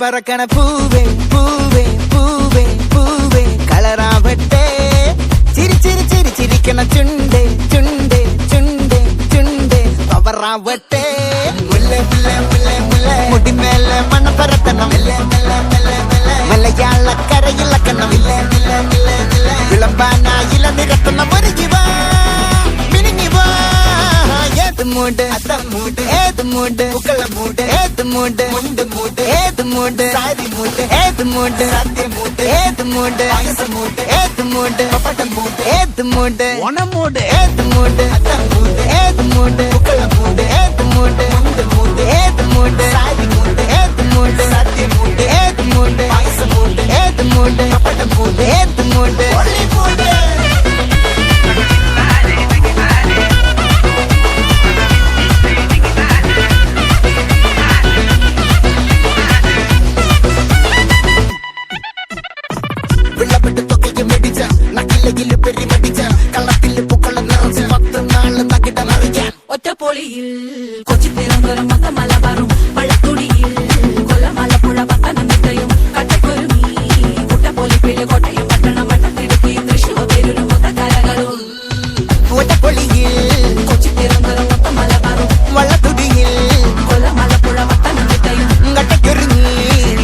പറക്കണ പൂവേ പൂവേ പൂവേ പൂവേ കളറാവട്ടെ ചിരി ചിരി ചിരി ചിരിക്കണ ചുണ്ടേ ചുണ്ടേ ചുണ്ടേ ചുണ്ടേ പവറാവട്ടെ മുല്ലേ മുല്ലേ മുല്ലേ മുല്ലേ മുടിമേലെ മണ പരത്തണം മലയാളക്കരയിലക്കണം വിളമ്പാനായില നിരത്തണം ഒരുങ്ങിവാ മിനിങ്ങിവാ ഏത് മൂട് അത്തം മൂട് ഏത് മൂട് പുക്കള മൂട് ഏത് മൂട് മുണ്ട് മൂട് ഏത് മൂട് സാരി മൂട് ഏത് മൂട് സത്യ മൂട് ഏത് മൂട് പായസ മൂട് ഏത് മൂട് പപ്പട മൂട് ഏത് മൂട് ഓണം മൂട് ഏത് മൂട് അത്തം മൂട് ഏത് മൂട് പുക്കള മൂട് ഏത് മൂട് മുണ്ട് മൂട് ഏത് മൂട് സാരി മൂട് ഏത് മൂട് സത്യ മൂട് ഏത് മൂട് പായസ മൂട് ഏത് മൂട് പപ്പട മൂട് ഏത് മൂട് ഒളി മൂട് ഒറ്റപ്പൊളിയിൽ കൊച്ചി തിരുവനന്തപുരം മലബാറും വള്ളത്തുടിയിൽ കൊല്ലമലപ്പുഴ പത്തനംതിട്ടയും കട്ടക്കൊരുമി കുട്ടപ്പൊലിപ്പില് കോട്ടയം പട്ടണം വട്ടത്തിടുക്കിയും തൃശ്ശൂർ പേരൂരും മൊത്തക്കരകളും ഒറ്റപ്പൊളിയിൽ കൊച്ചി തിരുവനന്തപുരം മലബാറും വള്ളത്തുടിയിൽ കൊല്ലമലപ്പുഴ പത്തനംതിട്ടയും കട്ടക്കൊരുമി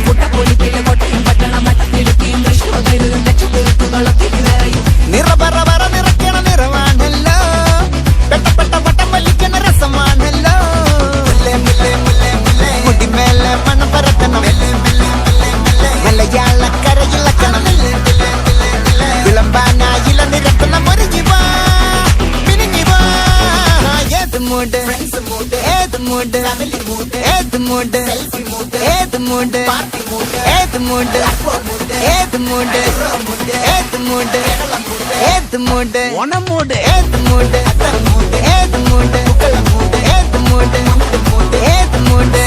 കുട്ടപ്പൊലിപ്പില് കോട്ടയം പട്ടണം വട്ടത്തിടുക്കിയും തൃശ്ശൂർ പേരൂരും ലക്ഷത്തിരുത്തുകളും തിരുവരയും നിറപറ പറ നിറയ്ക്കണ നിറവാണല്ലോ പെട്ടപ്പെട്ട വട്ടം വലിക്കണ രസമാണല്ലോ മുടിമേലെ മണം പരത്തണം മലയാളക്കരയിലക്കണം വിളമ്പാനായില നിരത്തണം ഒരുങ്ങിവാ മിനിങ്ങിവാ ഏത് മൂട് ഏത് മൂട് ഏത് മൂട് ഏത് മൂട് ഏത് മൂട് ഏത് മൂട് ഏത് മൂട് ഏത് മൂട് ഓണം മൂട് ഏത് മൂട് ഏത് മൂട് ഏത് മൂട് ഏത് മൂട് ഏത് മൂട്